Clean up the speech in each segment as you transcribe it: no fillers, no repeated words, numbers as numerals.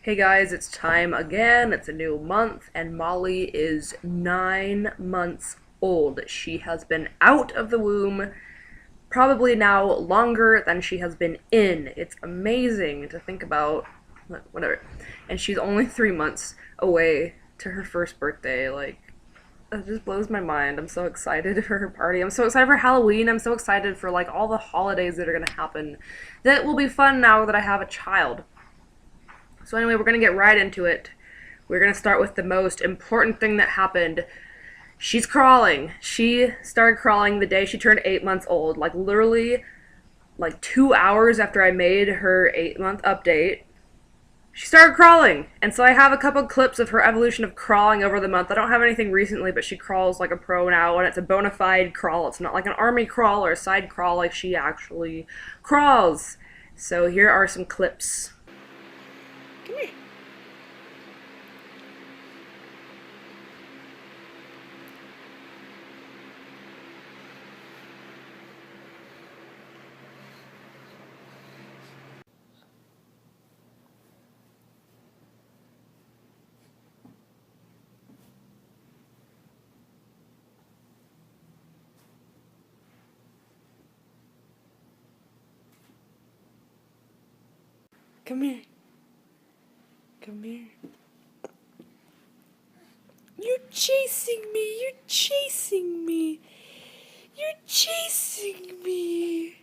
Hey guys, it's time again. It's a new month, and Molly is 9 months old. She has been out of the womb probably now longer than she has been in. It's amazing to think about. Whatever. And she's only 3 months away to her first birthday. It just blows my mind. I'm so excited for her party. I'm so excited for Halloween. I'm so excited for all the holidays that are gonna happen. That will be fun now that I have a child. So anyway, we're going to get right into it. We're going to start with the most important thing that happened. She's crawling. She started crawling the day she turned 8 months old. Literally, 2 hours after I made her 8-month update, she started crawling. And so I have a couple clips of her evolution of crawling over the month. I don't have anything recently, but she crawls like a pro now, and it's a bona fide crawl. It's not like an army crawl or a side crawl. She actually crawls. So here are some clips. Come here. Come here. Come here. You're chasing me. You're chasing me. You're chasing me.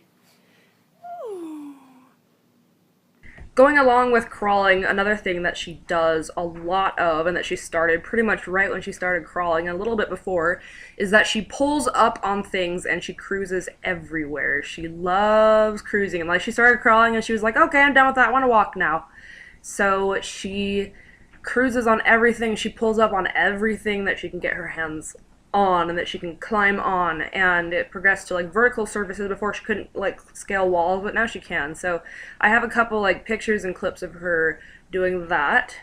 Oh. Going along with crawling, another thing that she does a lot of, and that she started pretty much right when she started crawling, and a little bit before, is that she pulls up on things and she cruises everywhere. She loves cruising. And she started crawling and she was like, okay, I'm done with that. I want to walk now. So she cruises on everything. She pulls up on everything that she can get her hands on and that she can climb on, and it progressed to vertical surfaces. Before she couldn't scale walls, but now she can. So I have a couple pictures and clips of her doing that.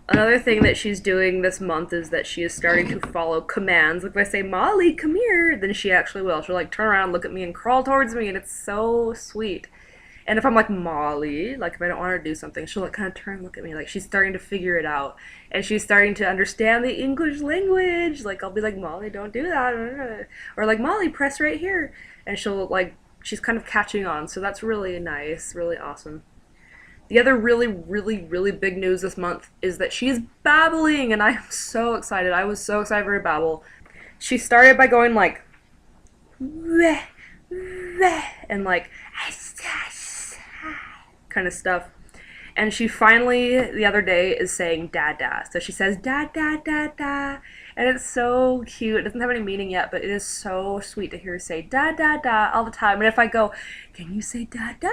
Another thing that she's doing this month is that she is starting to follow commands. If I say, Molly, come here, then she actually will. She'll turn around, look at me, and crawl towards me, and it's so sweet. And if I'm Molly, if I don't want her to do something, she'll kind of turn and look at me. She's starting to figure it out. And she's starting to understand the English language. I'll be Molly, don't do that. Or Molly, press right here. And she'll, she's kind of catching on. So that's really nice, really awesome. The other really, really, really big news this month is that she's babbling, and I'm so excited. I was so excited for her to babble. She started by going "Weh, weh," and kind of stuff. And she finally, the other day, is saying da da. So she says da da da da. And it's so cute. It doesn't have any meaning yet, but it is so sweet to hear her say da da da all the time. And if I go, can you say da da?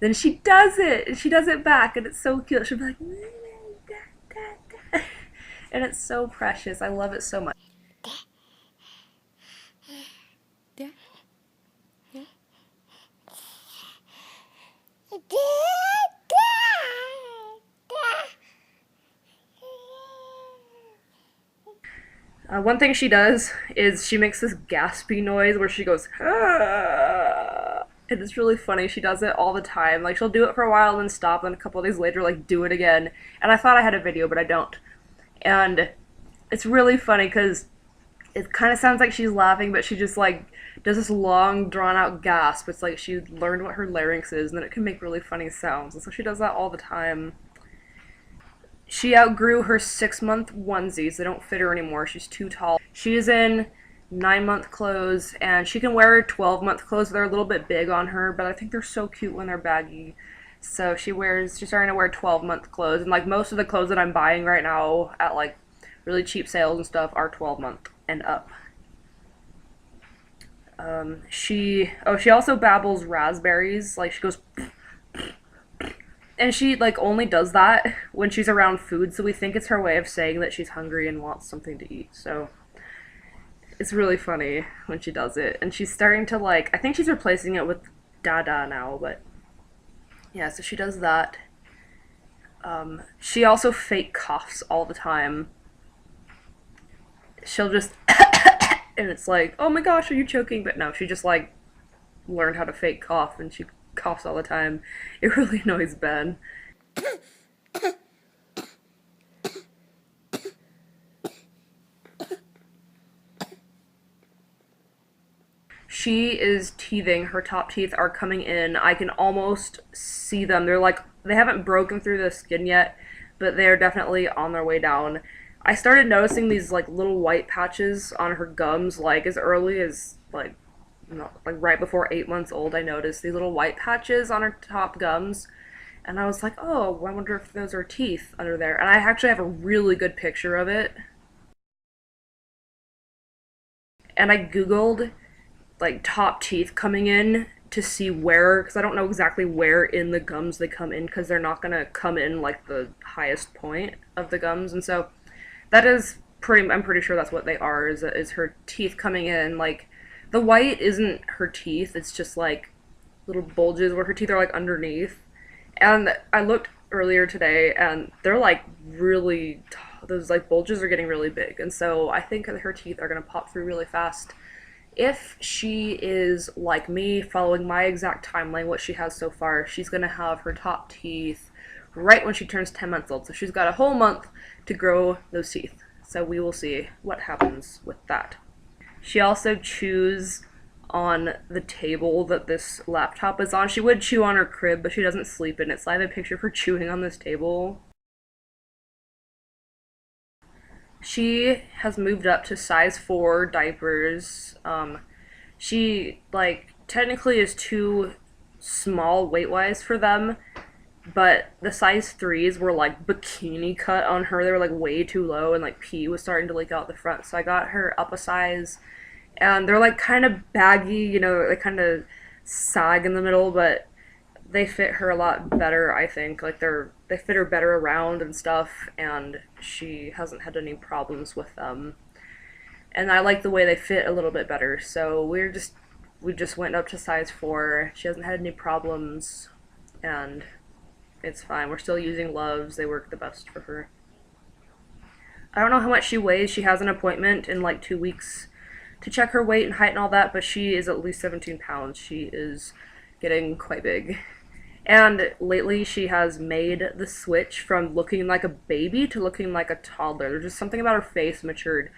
Then she does it. And she does it back. And it's so cute. She'll be like, da da da. And it's so precious. I love it so much. Da. Da. Da. One thing she does is she makes this gaspy noise where she goes, ah! And it's really funny. She does it all the time. She'll do it for a while and then stop, and a couple of days later, do it again. And I thought I had a video, but I don't. And it's really funny because it kind of sounds like she's laughing, but she just, does this long, drawn-out gasp. It's she learned what her larynx is, and then it can make really funny sounds. And so she does that all the time. She outgrew her 6-month onesies. They don't fit her anymore. She's too tall. She's in 9-month clothes, and she can wear 12-month clothes. They're a little bit big on her, but I think they're so cute when they're baggy. So she's starting to wear 12-month clothes, and most of the clothes that I'm buying right now at really cheap sales and stuff are 12-month and up. She also babbles raspberries. She goes. And she, only does that when she's around food, so we think it's her way of saying that she's hungry and wants something to eat. So it's really funny when she does it. And she's starting to, I think she's replacing it with Dada now, but yeah, so she does that. She also fake coughs all the time. She'll just And it's like, oh my gosh, are you choking? But no, she just like learned how to fake cough and she coughs all the time. It really annoys Ben. She is teething. Her top teeth are coming in. I can almost see them. They're like, they haven't broken through the skin yet, but they're definitely on their way down. I started noticing these like little white patches on her gums like as early as like like right before 8 months old. I noticed these little white patches on her top gums, and I was like, oh, I wonder if those are teeth under there. And I actually have a really good picture of it. And I googled like top teeth coming in to see where, because I don't know exactly where in the gums they come in, because they're not gonna come in like the highest point of the gums. And so that is pretty, I'm pretty sure that's what they are, is her teeth coming in. Like the white isn't her teeth, it's just like little bulges where her teeth are like underneath. And I looked earlier today and they're like really, those like bulges are getting really big. And so I think that her teeth are gonna pop through really fast. If she is like me, following my exact timeline, what she has so far, she's gonna have her top teeth right when she turns 10 months old. So she's got a whole month to grow those teeth. So we will see what happens with that. She also chews on the table that this laptop is on. She would chew on her crib, but she doesn't sleep in it. So I have a picture of her chewing on this table. She has moved up to size 4 diapers. She, like, technically is too small weight wise for them, but the size 3s were like bikini cut on her. They were like way too low, and like pee was starting to leak out the front. So I got her up a size, and they're like kind of baggy, you know, they kind of sag in the middle, but they fit her a lot better, I think. Like they fit her better around and stuff, and she hasn't had any problems with them. And I like the way they fit a little bit better. So we just went up to size 4. She hasn't had any problems, and it's fine. We're still using Loves. They work the best for her. I don't know how much she weighs. She has an appointment in like 2 weeks to check her weight and height and all that, but she is at least 17 pounds. She is getting quite big. And lately she has made the switch from looking like a baby to looking like a toddler. There's just something about her face matured,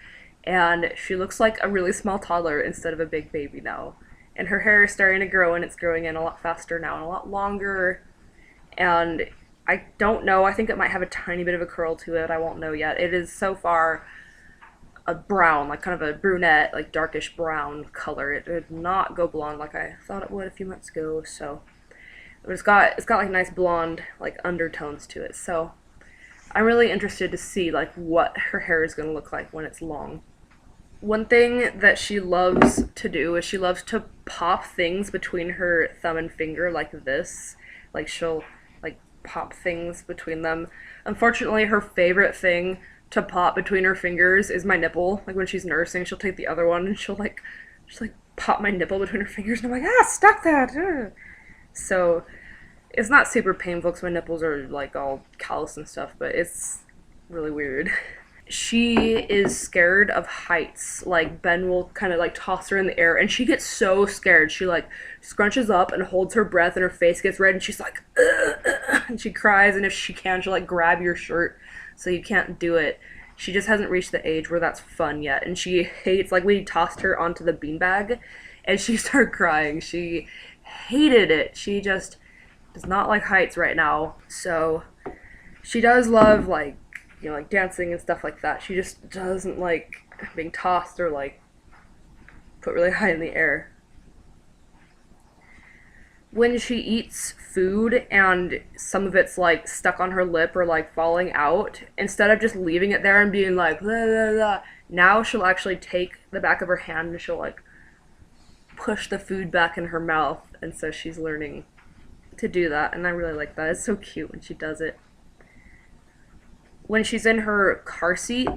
and she looks like a really small toddler instead of a big baby now. And her hair is starting to grow, and it's growing in a lot faster now and a lot longer. And I don't know, I think it might have a tiny bit of a curl to it. I won't know yet. It is so far a brown, like kind of a brunette, like darkish brown color. It did not go blonde like I thought it would a few months ago, so but it's got like nice blonde like undertones to it. So I'm really interested to see like what her hair is going to look like when it's long. One thing that she loves to do is she loves to pop things between her thumb and finger like this. Like she'll like pop things between them. Unfortunately, her favorite thing to pop between her fingers is my nipple. Like when she's nursing, she'll take the other one and she'll like pop my nipple between her fingers, and I'm like, stop that. Ugh. So it's not super painful because my nipples are like all callous and stuff, but it's really weird. She is scared of heights. Like Ben will kind of like toss her in the air, and she gets so scared. She like scrunches up and holds her breath, and her face gets red, and she's like, ugh, and she cries. And if she can, she'll like grab your shirt, so you can't do it. She just hasn't reached the age where that's fun yet, and she hates. Like we tossed her onto the beanbag, and she started crying. She hated it. She just does not like heights right now. So she does love like, you know, like dancing and stuff like that. She just doesn't like being tossed or like put really high in the air. When she eats food and some of it's like stuck on her lip or like falling out, instead of just leaving it there and being like blah, blah, blah, now she'll actually take the back of her hand and she'll like push the food back in her mouth. And so she's learning to do that, and I really like that. It's so cute when she does it. When she's in her car seat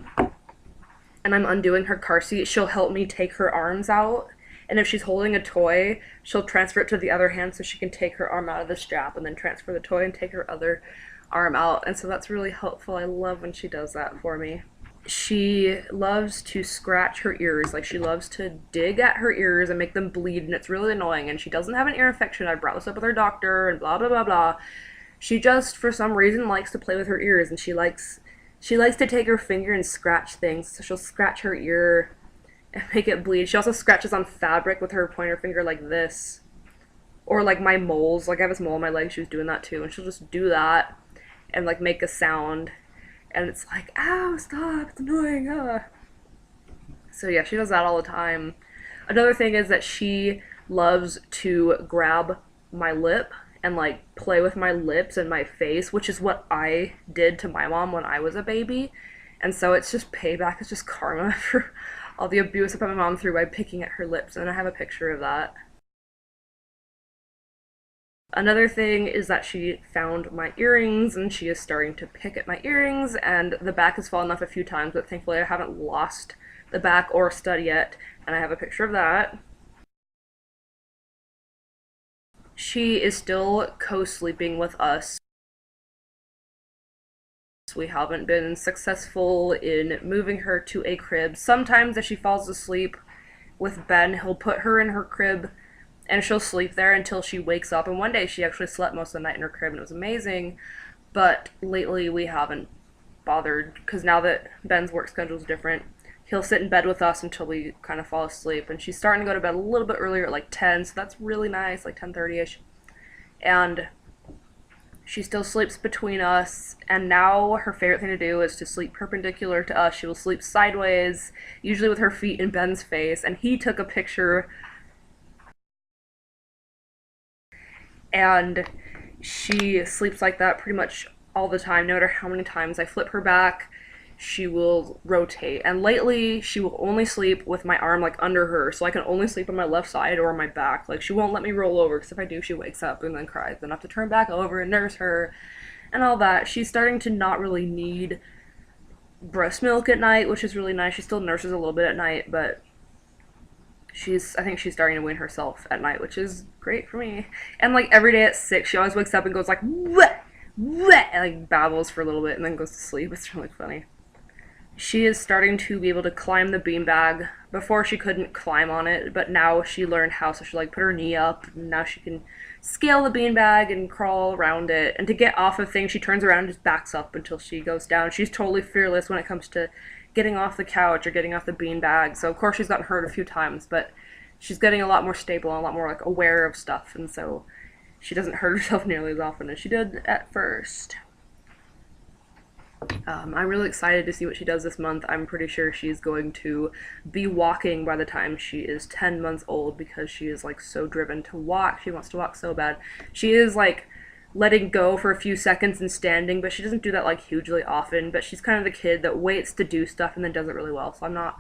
and I'm undoing her car seat, she'll help me take her arms out. And if she's holding a toy, she'll transfer it to the other hand so she can take her arm out of the strap and then transfer the toy and take her other arm out. And so that's really helpful. I love when she does that for me. she loves to scratch her ears. Like, she loves to dig at her ears and make them bleed, and it's really annoying. And she doesn't have an ear infection. I brought this up with her doctor, and blah blah blah blah. She just, for some reason, likes to play with her ears, and she likes to take her finger and scratch things. So she'll scratch her ear and make it bleed. She also scratches on fabric with her pointer finger like this, or like my moles. Like, I have this mole on my leg. She was doing that too, and she'll just do that and like make a sound, and it's like, ow, stop, it's annoying. So yeah, she does that all the time. Another thing is that she loves to grab my lip and like play with my lips and my face, which is what I did to my mom when I was a baby. And so it's just payback, it's just karma for all the abuse I put my mom through by picking at her lips, and I have a picture of that. Another thing is that she found my earrings, and she is starting to pick at my earrings, and the back has fallen off a few times, but thankfully I haven't lost the back or stud yet, and I have a picture of that. She is still co-sleeping with us. We haven't been successful in moving her to a crib. Sometimes if she falls asleep with Ben, he'll put her in her crib and she'll sleep there until she wakes up. And one day she actually slept most of the night in her crib, and it was amazing. But lately we haven't bothered, because now that Ben's work schedule is different, he'll sit in bed with us until we kind of fall asleep. And she's starting to go to bed a little bit earlier at like 10, so that's really nice, like 10:30ish. And she still sleeps between us, and now her favorite thing to do is to sleep perpendicular to us. She will sleep sideways, usually with her feet in Ben's face, and he took a picture, and she sleeps like that pretty much all the time. No matter how many times I flip her back, she will rotate. And lately, she will only sleep with my arm like under her, so I can only sleep on my left side or on my back. Like, she won't let me roll over, because if I do, she wakes up and then cries. Then I have to turn back over and nurse her and all that. She's starting to not really need breast milk at night, which is really nice. She still nurses a little bit at night, but I think she's starting to wean herself at night, which is great for me. And like every day at 6, she always wakes up and goes like, "Wah, wah," and like babbles for a little bit and then goes to sleep. It's really funny. She is starting to be able to climb the beanbag. Before she couldn't climb on it, but now she learned how, so she like put her knee up, and now she can scale the beanbag and crawl around it. And to get off of things, she turns around and just backs up until she goes down. She's totally fearless when it comes to getting off the couch or getting off the beanbag. So of course she's gotten hurt a few times, but she's getting a lot more stable and a lot more like aware of stuff, and so she doesn't hurt herself nearly as often as she did at first. I'm really excited to see what she does this month. I'm pretty sure she's going to be walking by the time she is 10 months old, because she is like so driven to walk. She wants to walk so bad. She is like letting go for a few seconds and standing, but she doesn't do that like hugely often. But she's kind of the kid that waits to do stuff and then does it really well. So I'm not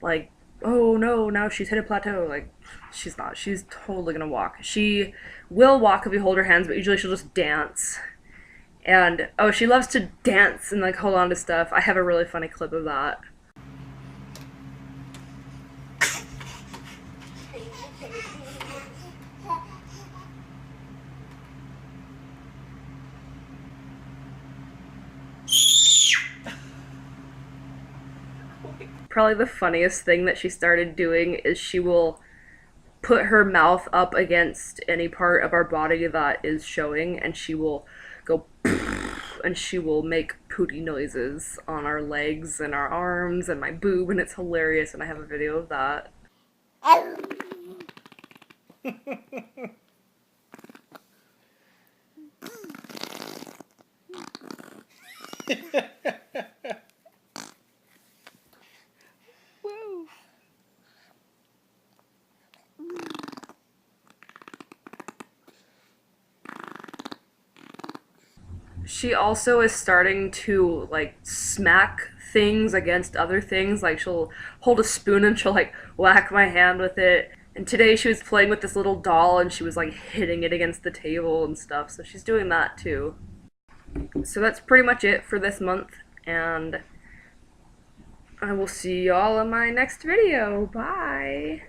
like, oh no, now she's hit a plateau. Like, she's not. She's totally gonna walk. She will walk if you hold her hands, but usually she'll just dance. And, oh, she loves to dance and, like, hold on to stuff. I have a really funny clip of that. Probably the funniest thing that she started doing is she will put her mouth up against any part of our body that is showing, and she will go and she will make pooty noises on our legs and our arms and my boob, and it's hilarious, and I have a video of that. She also is starting to like smack things against other things. Like, she'll hold a spoon and she'll like whack my hand with it. And today she was playing with this little doll and she was like hitting it against the table and stuff. So she's doing that too. So that's pretty much it for this month, and I will see y'all in my next video. Bye!